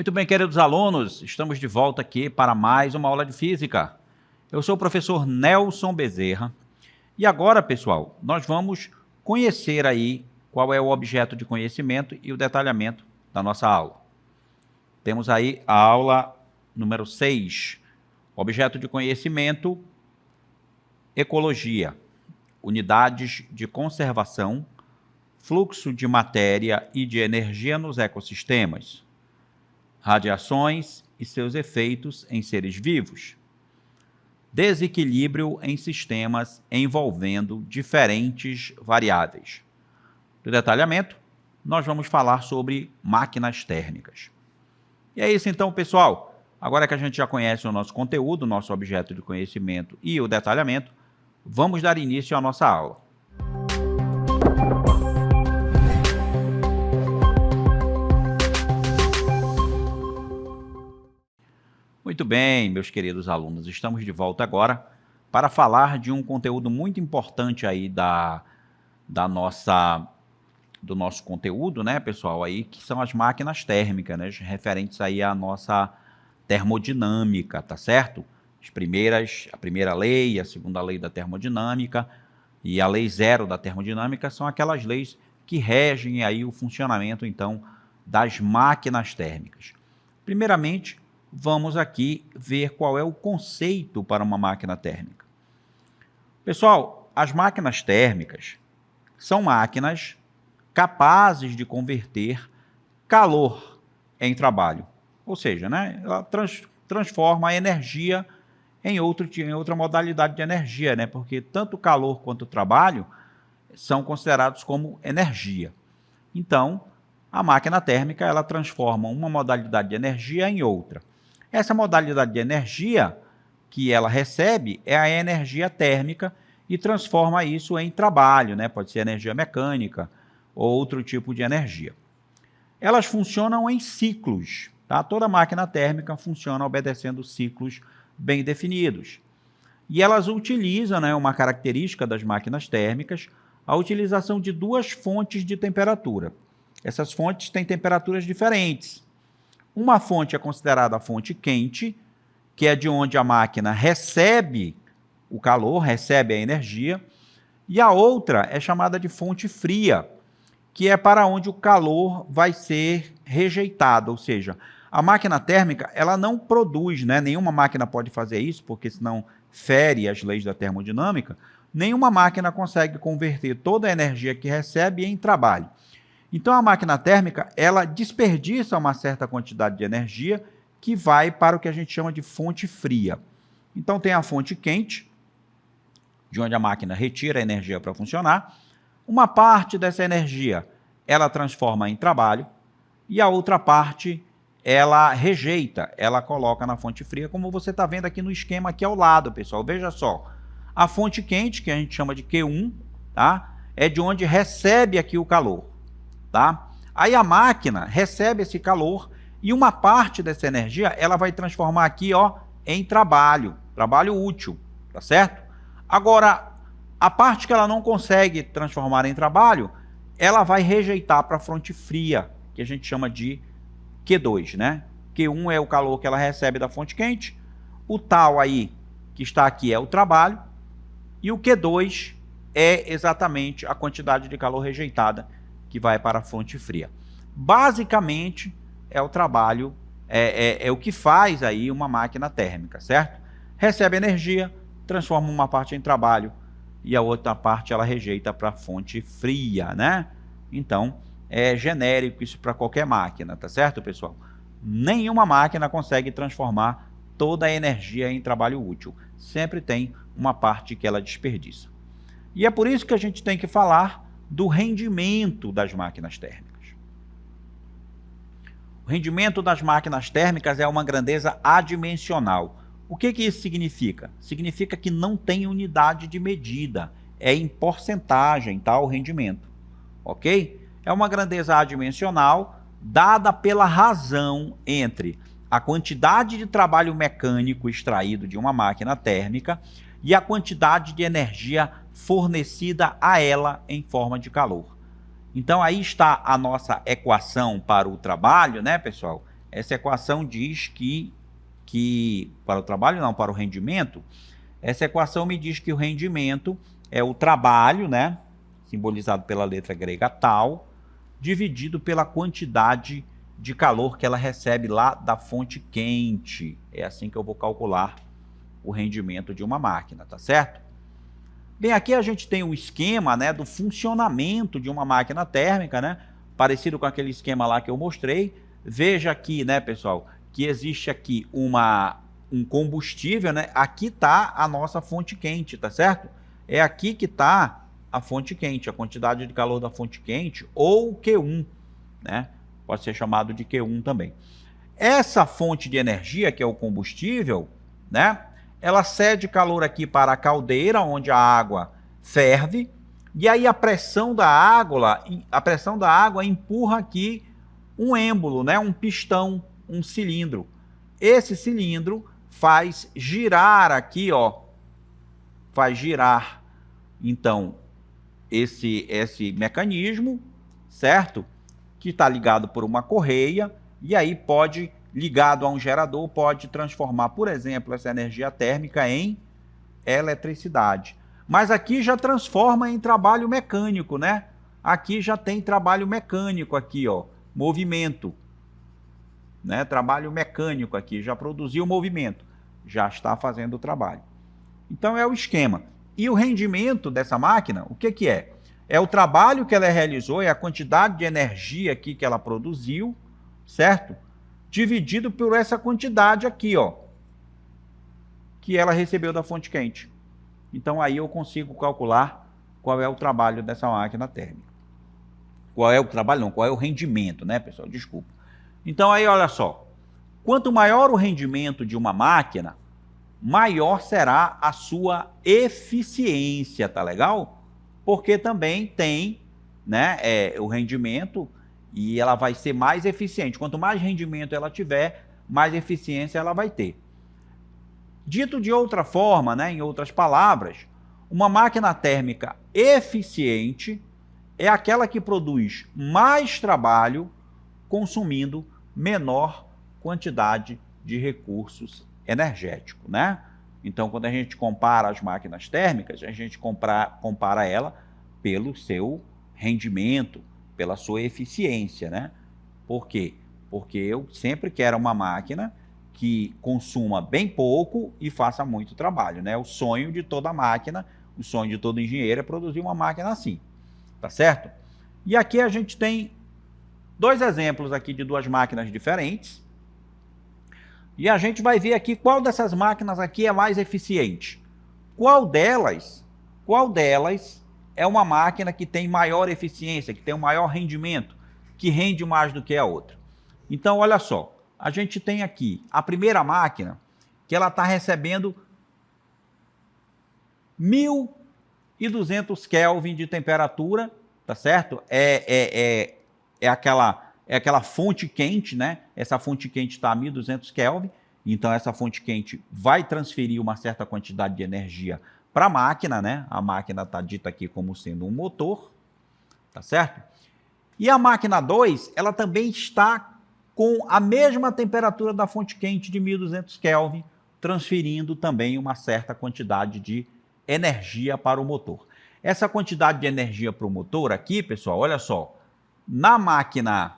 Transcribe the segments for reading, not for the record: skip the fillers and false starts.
Muito bem, queridos alunos, estamos de volta aqui para mais uma aula de física. Eu sou o professor Nelson Bezerra e agora, pessoal, nós vamos conhecer aí qual é o objeto de conhecimento e o detalhamento da nossa aula. Temos aí a aula número 6, objeto de conhecimento, ecologia, unidades de conservação, fluxo de matéria e de energia nos ecossistemas, radiações e seus efeitos em seres vivos, desequilíbrio em sistemas envolvendo diferentes variáveis. No detalhamento, nós vamos falar sobre máquinas térmicas. E é isso então, pessoal. Agora que a gente já conhece o nosso conteúdo, o nosso objeto de conhecimento e o detalhamento, vamos dar início à nossa aula. Muito bem, meus queridos alunos, estamos de volta agora para falar de um conteúdo muito importante aí do nosso conteúdo, né, pessoal, aí, que são as máquinas térmicas, né, referentes aí à nossa termodinâmica, tá certo? A primeira lei, a segunda lei da termodinâmica e a lei zero da termodinâmica são aquelas leis que regem aí o funcionamento, então, das máquinas térmicas. Primeiramente, vamos aqui ver qual é o conceito para uma máquina térmica. Pessoal, as máquinas térmicas são máquinas capazes de converter calor em trabalho. Ou seja, né, ela transforma a energia em outra modalidade de energia, né, porque tanto o calor quanto o trabalho são considerados como energia. Então, a máquina térmica ela transforma uma modalidade de energia em outra. Essa modalidade de energia que ela recebe é a energia térmica e transforma isso em trabalho, né? Pode ser energia mecânica ou outro tipo de energia. Elas funcionam em ciclos, tá? Toda máquina térmica funciona obedecendo ciclos bem definidos. E elas utilizam, né, uma característica das máquinas térmicas, a utilização de duas fontes de temperatura. Essas fontes têm temperaturas diferentes. Uma fonte é considerada a fonte quente, que é de onde a máquina recebe o calor, recebe a energia, e a outra é chamada de fonte fria, que é para onde o calor vai ser rejeitado, ou seja, a máquina térmica ela não produz, né? Nenhuma máquina pode fazer isso, porque senão fere as leis da termodinâmica, nenhuma máquina consegue converter toda a energia que recebe em trabalho. Então, a máquina térmica, ela desperdiça uma certa quantidade de energia que vai para o que a gente chama de fonte fria. Então, tem a fonte quente, de onde a máquina retira a energia para funcionar. Uma parte dessa energia, ela transforma em trabalho, e a outra parte, ela rejeita, ela coloca na fonte fria, como você está vendo aqui no esquema aqui ao lado, pessoal. Veja só, a fonte quente, que a gente chama de Q1, tá? É de onde recebe aqui o calor. Tá? Aí a máquina recebe esse calor e uma parte dessa energia ela vai transformar aqui, ó, em trabalho útil, tá certo? Agora, a parte que ela não consegue transformar em trabalho, ela vai rejeitar para a fonte fria, que a gente chama de Q2, né? Q1 é o calor que ela recebe da fonte quente, o tal aí que está aqui é o trabalho e o Q2 é exatamente a quantidade de calor rejeitada que vai para a fonte fria. Basicamente, é o trabalho, é o que faz aí uma máquina térmica, certo? Recebe energia, transforma uma parte em trabalho e a outra parte ela rejeita para a fonte fria, né? Então, é genérico isso para qualquer máquina, tá certo, pessoal? Nenhuma máquina consegue transformar toda a energia em trabalho útil. Sempre tem uma parte que ela desperdiça. E é por isso que a gente tem que falar do rendimento das máquinas térmicas. O rendimento das máquinas térmicas é uma grandeza adimensional. O que isso significa? Significa que não tem unidade de medida, é em porcentagem, tá, o rendimento, ok? É uma grandeza adimensional dada pela razão entre a quantidade de trabalho mecânico extraído de uma máquina térmica e a quantidade de energia fornecida a ela em forma de calor. Então, aí está a nossa equação para o trabalho, né, pessoal? essa equação diz que para o trabalho, não, para o rendimento, essa equação me diz que o rendimento é o trabalho, né, simbolizado pela letra grega tal, dividido pela quantidade de calor que ela recebe lá da fonte quente. É assim que eu vou calcular o rendimento de uma máquina, tá certo? Bem, aqui a gente tem um esquema, né, do funcionamento de uma máquina térmica, né, parecido com aquele esquema lá que eu mostrei. Veja aqui, né, pessoal, que existe aqui um combustível, né? Aqui está a nossa fonte quente, tá certo? É aqui que está a fonte quente, a quantidade de calor da fonte quente, ou Q1, né? Pode ser chamado de Q1 também. Essa fonte de energia, que é o combustível, né? Ela cede calor aqui para a caldeira, onde a água ferve, e aí a pressão da água empurra aqui um êmbolo, né? Um pistão, um cilindro. Esse cilindro faz girar aqui, ó, faz girar, então, esse mecanismo, certo? Que está ligado por uma correia, e aí pode, ligado a um gerador, pode transformar, por exemplo, essa energia térmica em eletricidade. Mas aqui já transforma em trabalho mecânico, né? Aqui já tem trabalho mecânico aqui, ó, movimento, né? Trabalho mecânico aqui, já produziu movimento, já está fazendo o trabalho. Então é o esquema. E o rendimento dessa máquina, o que que é? É o trabalho que ela realizou, é a quantidade de energia aqui que ela produziu, certo? Dividido por essa quantidade aqui, ó, que ela recebeu da fonte quente. Então aí eu consigo calcular qual é o trabalho dessa máquina térmica. Qual é o trabalho? Não, qual é o rendimento, né, pessoal? Desculpa. Então aí, olha só. Quanto maior o rendimento de uma máquina, maior será a sua eficiência, tá legal? Porque também tem, né, o rendimento e ela vai ser mais eficiente. Quanto mais rendimento ela tiver, mais eficiência ela vai ter. Dito de outra forma, né, em outras palavras, uma máquina térmica eficiente é aquela que produz mais trabalho consumindo menor quantidade de recursos energéticos, né? Então, quando a gente compara as máquinas térmicas, a gente compara ela pelo seu rendimento, pela sua eficiência, né? Por quê? Porque eu sempre quero uma máquina que consuma bem pouco e faça muito trabalho, né? O sonho de toda máquina, o sonho de todo engenheiro é produzir uma máquina assim, tá certo? E aqui a gente tem dois exemplos aqui de duas máquinas diferentes. E a gente vai ver aqui qual dessas máquinas aqui é mais eficiente. Qual delas é uma máquina que tem maior eficiência, que tem um maior rendimento, que rende mais do que a outra. Então, olha só, a gente tem aqui a primeira máquina, que ela está recebendo 1.200 Kelvin de temperatura, tá certo? É aquela fonte quente, né? Essa fonte quente está a 1.200 Kelvin, então essa fonte quente vai transferir uma certa quantidade de energia para a máquina, né? A máquina está dita aqui como sendo um motor, tá certo? E a máquina 2, ela também está com a mesma temperatura da fonte quente de 1.200 Kelvin, transferindo também uma certa quantidade de energia para o motor. Essa quantidade de energia para o motor aqui, pessoal, olha só, na máquina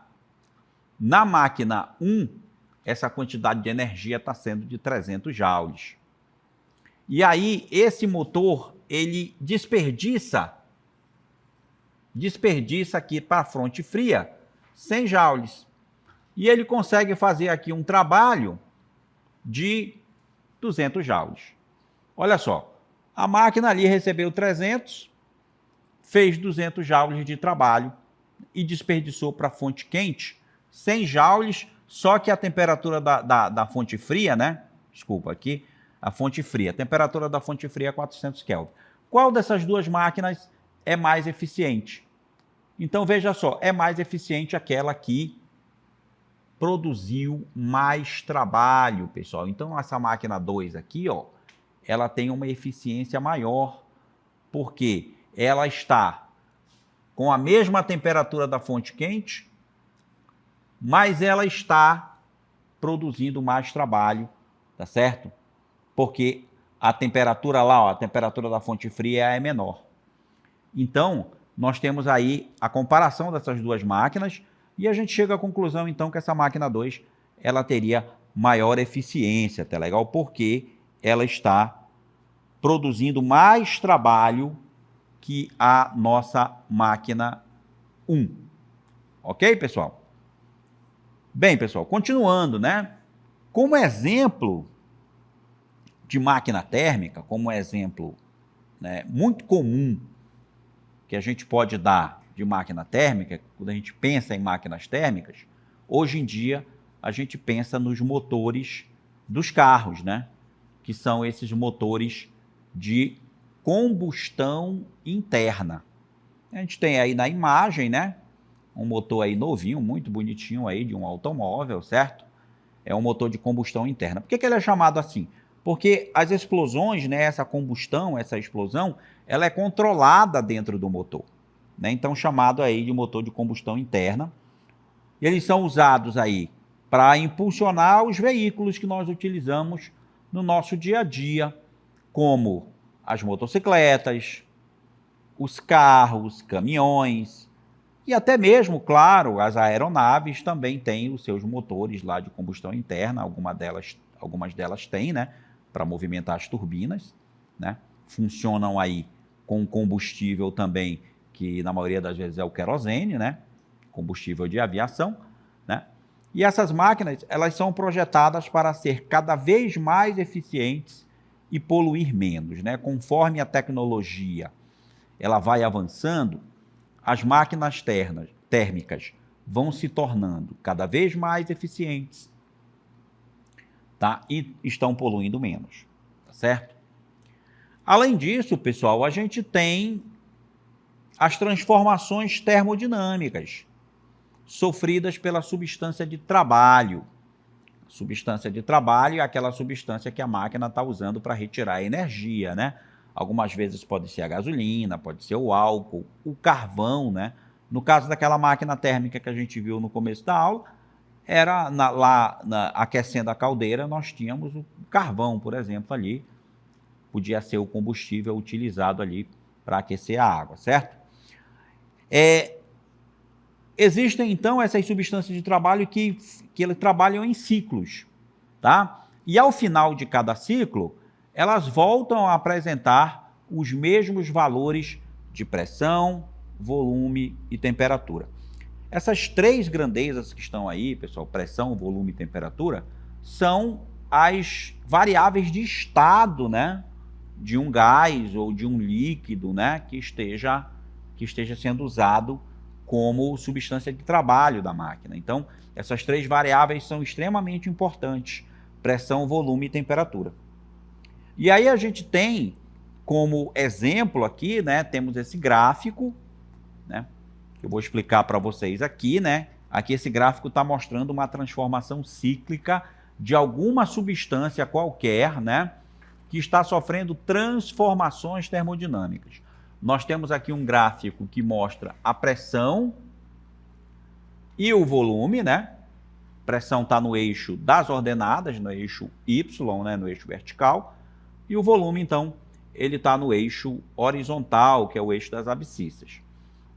1, essa quantidade de energia está sendo de 300 joules. E aí, esse motor, ele desperdiça aqui para a fonte fria 100 joules. E ele consegue fazer aqui um trabalho de 200 joules. Olha só, a máquina ali recebeu 300, fez 200 joules de trabalho e desperdiçou para a fonte quente 100 joules, só que a temperatura da fonte fria, né? Desculpa, aqui, a fonte fria. A temperatura da fonte fria é 400 Kelvin. Qual dessas duas máquinas é mais eficiente? Então, veja só, é mais eficiente aquela que produziu mais trabalho, pessoal. Então, essa máquina 2 aqui, ó, ela tem uma eficiência maior, porque ela está com a mesma temperatura da fonte quente, mas ela está produzindo mais trabalho, tá certo? Porque a temperatura lá, ó, a temperatura da fonte fria é menor. Então, nós temos aí a comparação dessas duas máquinas e a gente chega à conclusão, então, que essa máquina 2 ela teria maior eficiência, tá legal? Porque ela está produzindo mais trabalho que a nossa máquina 1. Ok, pessoal? Bem, pessoal, continuando, né? Como exemplo de máquina térmica, como exemplo, né, muito comum que a gente pode dar de máquina térmica, quando a gente pensa em máquinas térmicas, hoje em dia a gente pensa nos motores dos carros, né? Que são esses motores de combustão interna. A gente tem aí na imagem, né? Um motor aí novinho, muito bonitinho aí, de um automóvel, certo? É um motor de combustão interna. Por que ele é chamado assim? Porque as explosões, né, essa combustão, essa explosão, ela é controlada dentro do motor, né? Então, chamado aí de motor de combustão interna. E eles são usados aí para impulsionar os veículos que nós utilizamos no nosso dia a dia, como as motocicletas, os carros, caminhões e até mesmo, claro, as aeronaves também têm os seus motores lá de combustão interna, algumas delas têm, né, para movimentar as turbinas, né? Funcionam aí com combustível também, que na maioria das vezes é o querosene, né? Combustível de aviação, né? E essas máquinas, elas são projetadas para ser cada vez mais eficientes e poluir menos, né? Conforme a tecnologia ela vai avançando, as máquinas térmicas vão se tornando cada vez mais eficientes, tá? E estão poluindo menos, tá certo? Além disso, pessoal, a gente tem as transformações termodinâmicas sofridas pela substância de trabalho. Substância de trabalho é aquela substância que a máquina está usando para retirar a energia, né? Algumas vezes pode ser a gasolina, pode ser o álcool, o carvão, né? No caso daquela máquina térmica que a gente viu no começo da aula, era aquecendo a caldeira, nós tínhamos o carvão, por exemplo, ali. Podia ser o combustível utilizado ali para aquecer a água, certo? Existem, então, essas substâncias de trabalho que eles trabalham em ciclos, tá? E ao final de cada ciclo, elas voltam a apresentar os mesmos valores de pressão, volume e temperatura. Essas três grandezas que estão aí, pessoal, pressão, volume e temperatura, são as variáveis de estado, né, de um gás ou de um líquido, né, que esteja sendo usado como substância de trabalho da máquina. Então, essas três variáveis são extremamente importantes: pressão, volume e temperatura. E aí a gente tem como exemplo aqui, né, temos esse gráfico, né, que eu vou explicar para vocês aqui, né. Aqui esse gráfico está mostrando uma transformação cíclica de alguma substância qualquer, né, que está sofrendo transformações termodinâmicas. Nós temos aqui um gráfico que mostra a pressão e o volume, né? Pressão está no eixo das ordenadas, no eixo Y, né, no eixo vertical, e o volume, então, ele está no eixo horizontal, que é o eixo das abscissas.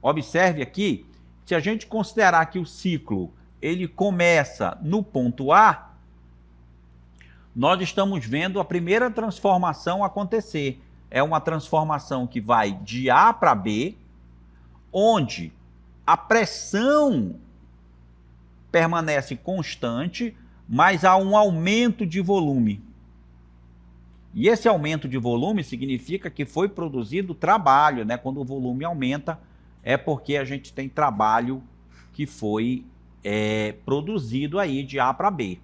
Observe aqui, se a gente considerar que o ciclo ele começa no ponto A, nós estamos vendo a primeira transformação acontecer. É uma transformação que vai de A para B, onde a pressão permanece constante, mas há um aumento de volume. E esse aumento de volume significa que foi produzido trabalho, né? Quando o volume aumenta, é porque a gente tem trabalho que foi produzido aí de A para B.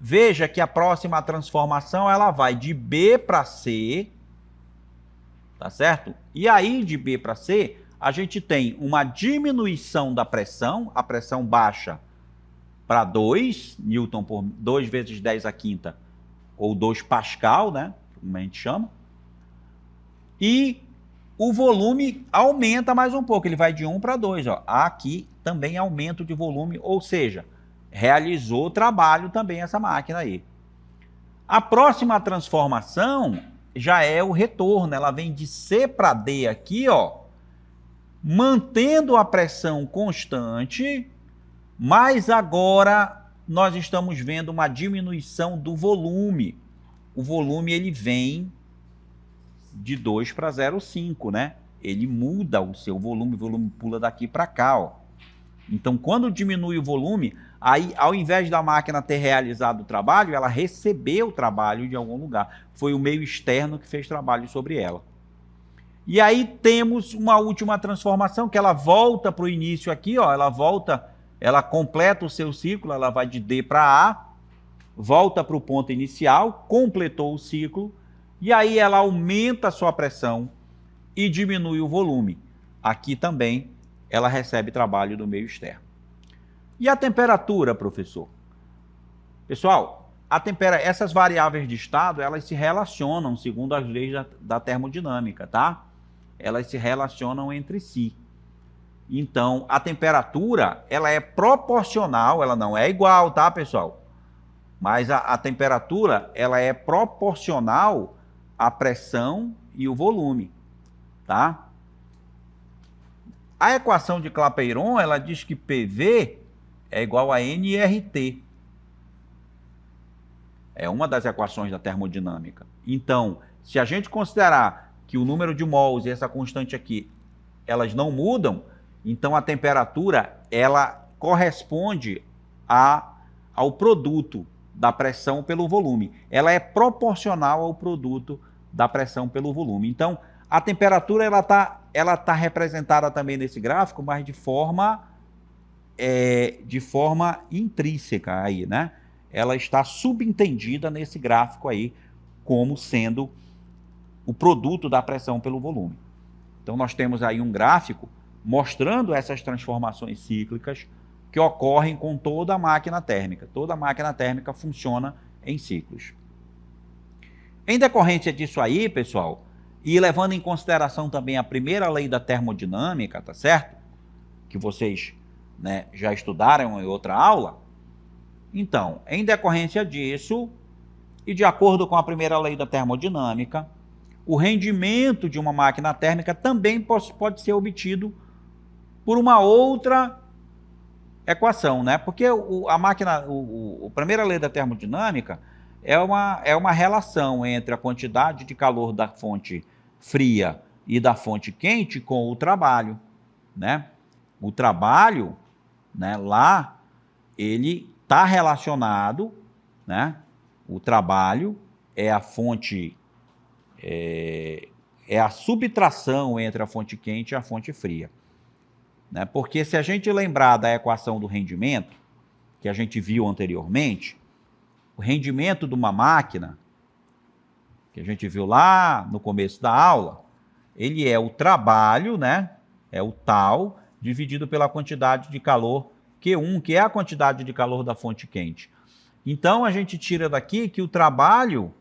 Veja que a próxima transformação ela vai de B para C, tá certo? E aí de B para C, a gente tem uma diminuição da pressão, a pressão baixa para 2 Newton por 2 vezes 10 à quinta, ou 2 Pascal, né? Como a gente chama. E o volume aumenta mais um pouco, ele vai de 1 para 2. Ó. Aqui também aumento de volume, ou seja, realizou o trabalho também essa máquina aí. A próxima transformação já é o retorno, ela vem de C para D aqui, ó, mantendo a pressão constante, mas agora nós estamos vendo uma diminuição do volume. O volume ele vem de 2 para 0,5, né? Ele muda o seu volume, o volume pula daqui para cá, ó. Então, quando diminui o volume, aí, ao invés da máquina ter realizado o trabalho, ela recebeu o trabalho de algum lugar. Foi o meio externo que fez trabalho sobre ela. E aí temos uma última transformação, que ela volta para o início aqui, ó, ela completa o seu ciclo, ela vai de D para A, volta para o ponto inicial, completou o ciclo, e aí ela aumenta a sua pressão e diminui o volume. Aqui também ela recebe trabalho do meio externo. E a temperatura, professor? Pessoal, essas variáveis de estado, elas se relacionam segundo as leis da termodinâmica, tá? Elas se relacionam entre si. Então, a temperatura, ela é proporcional, ela não é igual, tá, pessoal? Mas a temperatura, ela é proporcional à pressão e o volume, tá? A equação de Clapeyron, ela diz que PV é igual a nRT. É uma das equações da termodinâmica. Então, se a gente considerar que o número de mols e essa constante aqui, elas não mudam, então a temperatura, ela corresponde ao produto da pressão pelo volume. Ela é proporcional ao produto da pressão pelo volume. Então, a temperatura, ela tá representada também nesse gráfico, mas de forma intrínseca aí, né? Ela está subentendida nesse gráfico aí como sendo o produto da pressão pelo volume. Então, nós temos aí um gráfico mostrando essas transformações cíclicas que ocorrem com toda a máquina térmica. Toda a máquina térmica funciona em ciclos. Em decorrência disso aí, pessoal, e levando em consideração também a primeira lei da termodinâmica, tá certo? Que vocês, né, já estudaram em outra aula. Então, em decorrência disso, e de acordo com a primeira lei da termodinâmica, o rendimento de uma máquina térmica também pode ser obtido por uma outra equação, né? Porque a primeira lei da termodinâmica é uma relação entre a quantidade de calor da fonte fria e da fonte quente com o trabalho, né? O trabalho, né, lá, ele está relacionado, né? O trabalho é a fonte, é a subtração entre a fonte quente e a fonte fria, né? Porque se a gente lembrar da equação do rendimento, que a gente viu anteriormente, o rendimento de uma máquina, que a gente viu lá no começo da aula, ele é o trabalho, né? É o tal, dividido pela quantidade de calor Q1, que é a quantidade de calor da fonte quente. Então, a gente tira daqui que o trabalho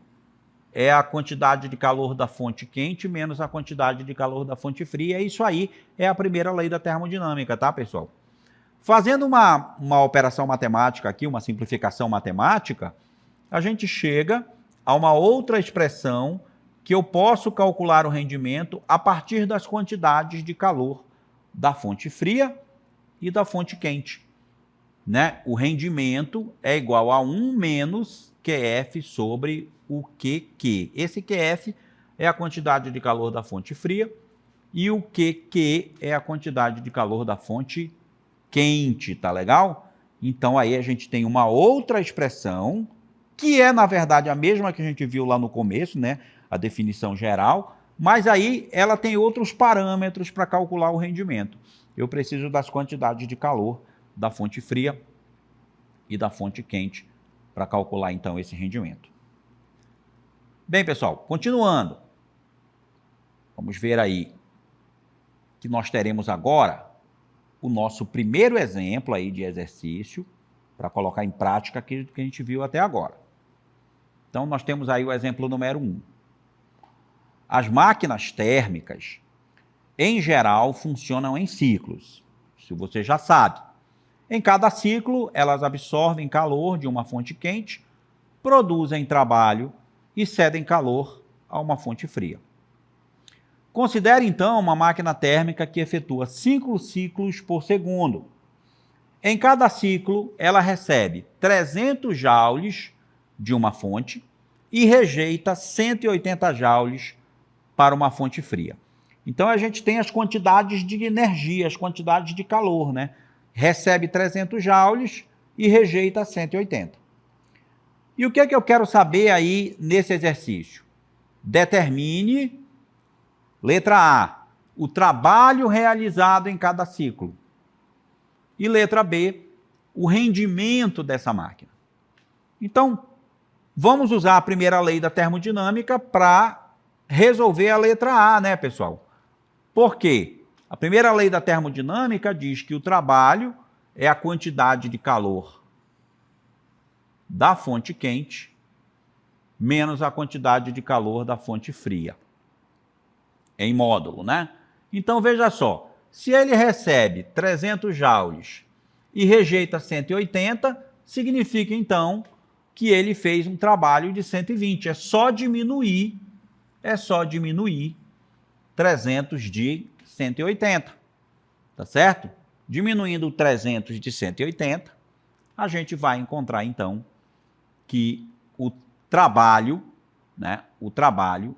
é a quantidade de calor da fonte quente menos a quantidade de calor da fonte fria. Isso aí é a primeira lei da termodinâmica, tá, pessoal? Fazendo uma operação matemática aqui, uma simplificação matemática, a gente chega a uma outra expressão que eu posso calcular o rendimento a partir das quantidades de calor da fonte fria e da fonte quente, né? O rendimento é igual a 1 menos QF sobre o QQ. Esse QF é a quantidade de calor da fonte fria e o QQ é a quantidade de calor da fonte quente, tá legal? Então aí a gente tem uma outra expressão que é, na verdade, a mesma que a gente viu lá no começo, né? A definição geral, mas aí ela tem outros parâmetros para calcular o rendimento. Eu preciso das quantidades de calor da fonte fria e da fonte quente para calcular, então, esse rendimento. Bem, pessoal, continuando. Vamos ver aí que nós teremos agora o nosso primeiro exemplo aí de exercício para colocar em prática aquilo que a gente viu até agora. Então, nós temos aí o exemplo número 1. As máquinas térmicas, em geral, funcionam em ciclos. Isso você já sabe. Em cada ciclo, elas absorvem calor de uma fonte quente, produzem trabalho e cedem calor a uma fonte fria. Considere, então, uma máquina térmica que efetua 5 ciclos por segundo. Em cada ciclo, ela recebe 300 joules de uma fonte e rejeita 180 joules para uma fonte fria. Então, a gente tem as quantidades de energia, as quantidades de calor, né? Recebe 300 joules e rejeita 180. E o que é que eu quero saber aí nesse exercício? Determine, letra A, o trabalho realizado em cada ciclo. E letra B, o rendimento dessa máquina. Então, vamos usar a primeira lei da termodinâmica para resolver a letra A, né, pessoal? Por quê? A primeira lei da termodinâmica diz que o trabalho é a quantidade de calor da fonte quente menos a quantidade de calor da fonte fria, em módulo, né? Então, veja só. Se ele recebe 300 joules e rejeita 180, significa, então, que ele fez um trabalho de 120. É só diminuir 300 de 180, tá certo? Diminuindo 300 de 180, a gente vai encontrar, então, que o trabalho, né,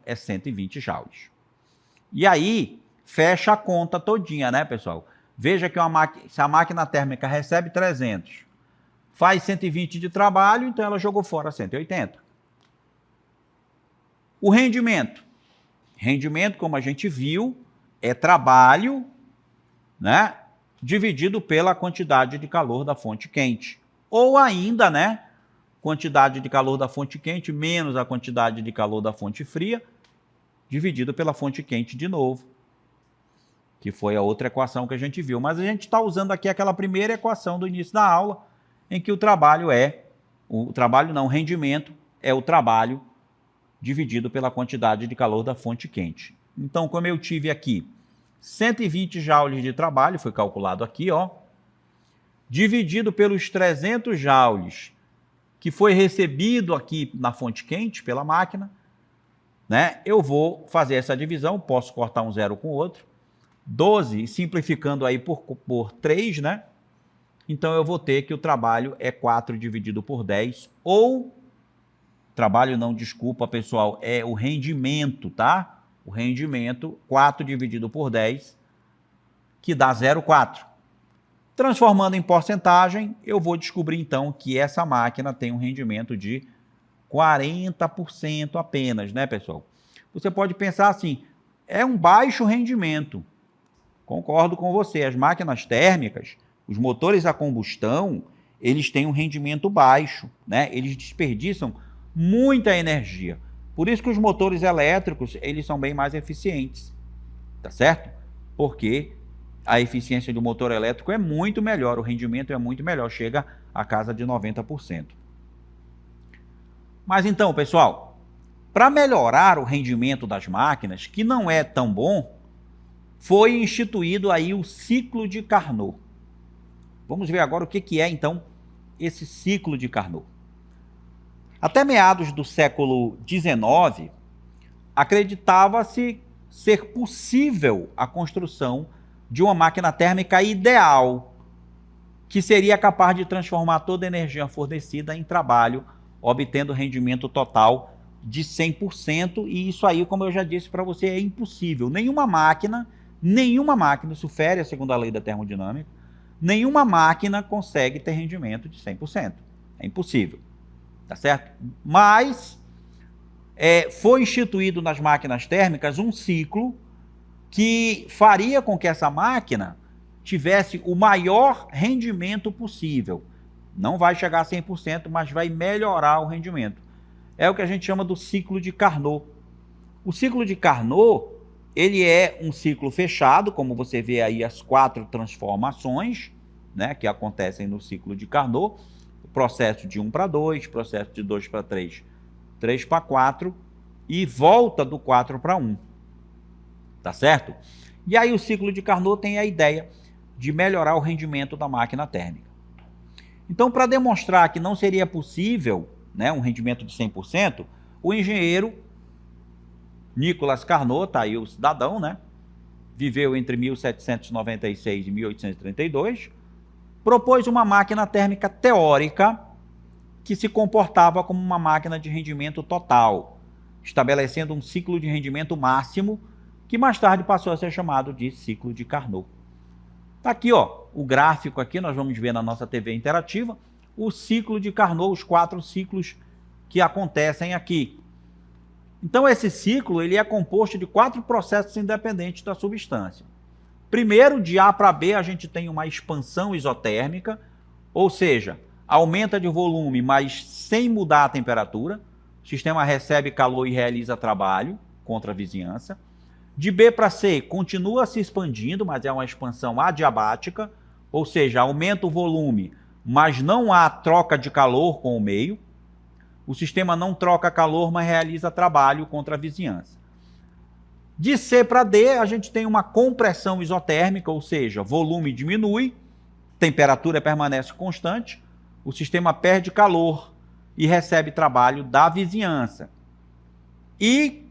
é 120 joules. E aí, fecha a conta todinha, né, pessoal? Veja que se a máquina térmica recebe 300, faz 120 de trabalho, então ela jogou fora 180. O rendimento. Rendimento, como a gente viu, é trabalho, né, dividido pela quantidade de calor da fonte quente. Ou ainda, né, quantidade de calor da fonte quente menos a quantidade de calor da fonte fria, dividido pela fonte quente de novo, que foi a outra equação que a gente viu. Mas a gente está usando aqui aquela primeira equação do início da aula, em que o rendimento é o trabalho dividido pela quantidade de calor da fonte quente. Então, como eu tive aqui 120 joules de trabalho, foi calculado aqui, ó, dividido pelos 300 joules que foi recebido aqui na fonte quente pela máquina, né? Eu vou fazer essa divisão, posso cortar um zero com o outro, 12, simplificando aí por 3, né? Então, eu vou ter que o trabalho é 4 dividido por 10, ou, trabalho não, desculpa, pessoal, é o rendimento, tá? O rendimento, 4 dividido por 10, que dá 0,4. Transformando em porcentagem, eu vou descobrir, então, que essa máquina tem um rendimento de 40% apenas, né, pessoal? Você pode pensar assim, é um baixo rendimento. Concordo com você, as máquinas térmicas, os motores a combustão, eles têm um rendimento baixo, né? Eles desperdiçam muita energia. Por isso que os motores elétricos, eles são bem mais eficientes, tá certo? Porque a eficiência do motor elétrico é muito melhor, o rendimento é muito melhor, chega a casa de 90%. Mas então, pessoal, para melhorar o rendimento das máquinas, que não é tão bom, foi instituído aí o ciclo de Carnot. Vamos ver agora o que é, então, esse ciclo de Carnot. Até meados do século XIX, acreditava-se ser possível a construção de uma máquina térmica ideal, que seria capaz de transformar toda a energia fornecida em trabalho, obtendo rendimento total de 100%, e isso aí, como eu já disse para você, é impossível. Nenhuma máquina, isso fere a segunda lei da termodinâmica, nenhuma máquina consegue ter rendimento de 100%. É impossível, tá certo? Mas foi instituído nas máquinas térmicas um ciclo que faria com que essa máquina tivesse o maior rendimento possível. Não vai chegar a 100%, mas vai melhorar o rendimento. É o que a gente chama do ciclo de Carnot. O ciclo de Carnot, ele é um ciclo fechado, como você vê aí as 4 transformações, né, que acontecem no ciclo de Carnot. O processo de 1 para 2, processo de 2 para 3, 3 para 4 e volta do 4 para 1. Tá certo? E aí o ciclo de Carnot tem a ideia de melhorar o rendimento da máquina térmica. Então, para demonstrar que não seria possível, né, um rendimento de 100%, o engenheiro Nicolas Carnot, tá aí o cidadão, né, viveu entre 1796 e 1832, propôs uma máquina térmica teórica que se comportava como uma máquina de rendimento total, estabelecendo um ciclo de rendimento máximo, que mais tarde passou a ser chamado de ciclo de Carnot. Está aqui, ó, o gráfico aqui, nós vamos ver na nossa TV interativa, o ciclo de Carnot, os 4 ciclos que acontecem aqui. Então, esse ciclo ele é composto de 4 processos independentes da substância. Primeiro, de A para B, a gente tem uma expansão isotérmica, ou seja, aumenta de volume, mas sem mudar a temperatura. O sistema recebe calor e realiza trabalho contra a vizinhança. De B para C, continua se expandindo, mas é uma expansão adiabática, ou seja, aumenta o volume, mas não há troca de calor com o meio. O sistema não troca calor, mas realiza trabalho contra a vizinhança. De C para D, a gente tem uma compressão isotérmica, ou seja, volume diminui, temperatura permanece constante, o sistema perde calor e recebe trabalho da vizinhança. E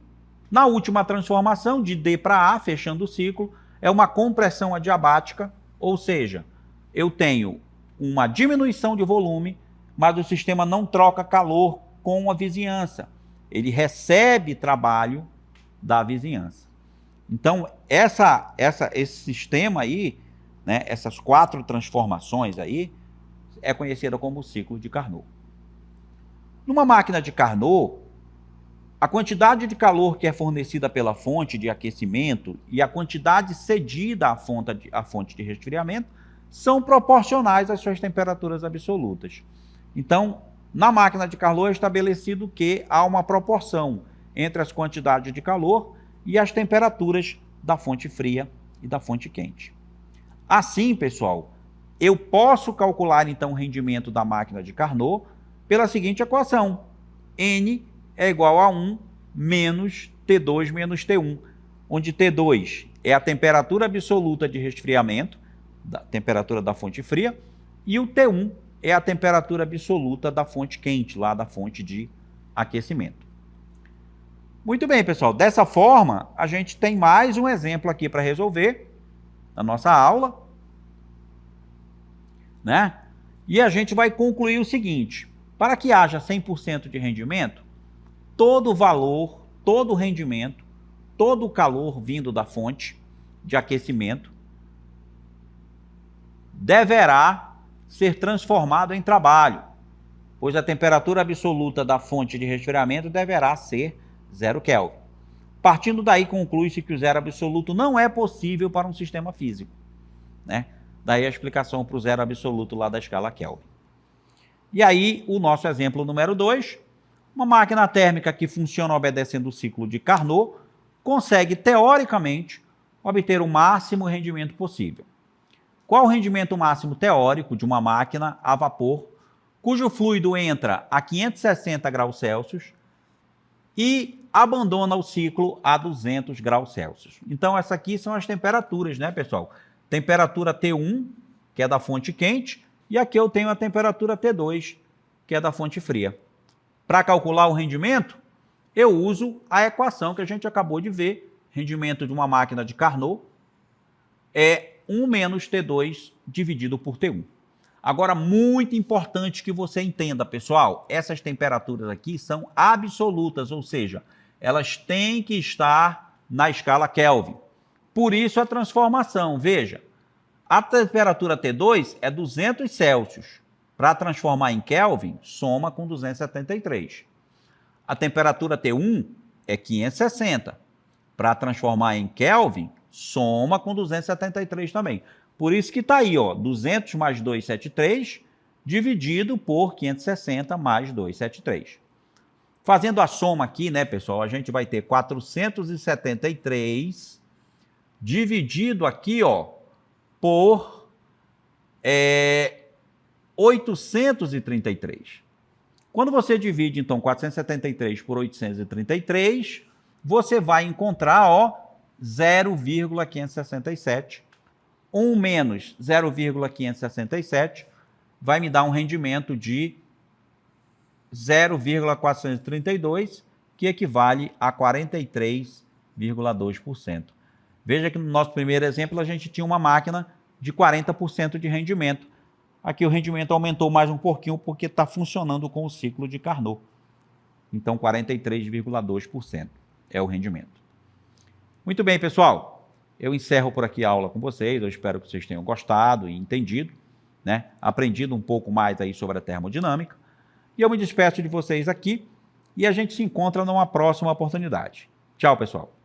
na última transformação, de D para A, fechando o ciclo, é uma compressão adiabática, ou seja, eu tenho uma diminuição de volume, mas o sistema não troca calor com a vizinhança. Ele recebe trabalho da vizinhança. Então, esse sistema aí, né, essas 4 transformações aí, é conhecida como o ciclo de Carnot. Numa máquina de Carnot, a quantidade de calor que é fornecida pela fonte de aquecimento e a quantidade cedida à fonte de resfriamento são proporcionais às suas temperaturas absolutas. Então, na máquina de Carnot é estabelecido que há uma proporção entre as quantidades de calor e as temperaturas da fonte fria e da fonte quente. Assim, pessoal, eu posso calcular então o rendimento da máquina de Carnot pela seguinte equação: N é igual a 1 menos T2 menos T1, onde T2 é a temperatura absoluta de resfriamento, da temperatura da fonte fria, e o T1 é a temperatura absoluta da fonte quente, lá da fonte de aquecimento. Muito bem, pessoal. Dessa forma, a gente tem mais um exemplo aqui para resolver na nossa aula, né? E a gente vai concluir o seguinte: para que haja 100% de rendimento, todo o valor, todo o rendimento, todo o calor vindo da fonte de aquecimento deverá ser transformado em trabalho, pois a temperatura absoluta da fonte de resfriamento deverá ser 0 Kelvin. Partindo daí, conclui-se que o zero absoluto não é possível para um sistema físico, né? Daí a explicação para o zero absoluto lá da escala Kelvin. E aí, o nosso exemplo número 2, uma máquina térmica que funciona obedecendo o ciclo de Carnot consegue, teoricamente, obter o máximo rendimento possível. Qual o rendimento máximo teórico de uma máquina a vapor cujo fluido entra a 560 graus Celsius e abandona o ciclo a 200 graus Celsius? Então, essas aqui são as temperaturas, né, pessoal? Temperatura T1, que é da fonte quente, e aqui eu tenho a temperatura T2, que é da fonte fria. Para calcular o rendimento, eu uso a equação que a gente acabou de ver. Rendimento de uma máquina de Carnot é 1 menos T2 dividido por T1. Agora, muito importante que você entenda, pessoal, essas temperaturas aqui são absolutas, ou seja, elas têm que estar na escala Kelvin. Por isso a transformação, veja, a temperatura T2 é 200 Celsius. Para transformar em Kelvin, soma com 273. A temperatura T1 é 560. Para transformar em Kelvin, soma com 273 também. Por isso que está aí, ó, 200 mais 273 dividido por 560 mais 273. Fazendo a soma aqui, né, pessoal, a gente vai ter 473 dividido aqui, ó, por 833. Quando você divide, então, 473 por 833, você vai encontrar, ó, 0,567. 1 menos 0,567 vai me dar um rendimento de 0,432, que equivale a 43,2%. Veja que no nosso primeiro exemplo a gente tinha uma máquina de 40% de rendimento. Aqui o rendimento aumentou mais um pouquinho porque está funcionando com o ciclo de Carnot. Então 43,2% é o rendimento. Muito bem, pessoal. Eu encerro por aqui a aula com vocês. Eu espero que vocês tenham gostado e entendido, né? Aprendido um pouco mais aí sobre a termodinâmica. E eu me despeço de vocês aqui e a gente se encontra numa próxima oportunidade. Tchau, pessoal.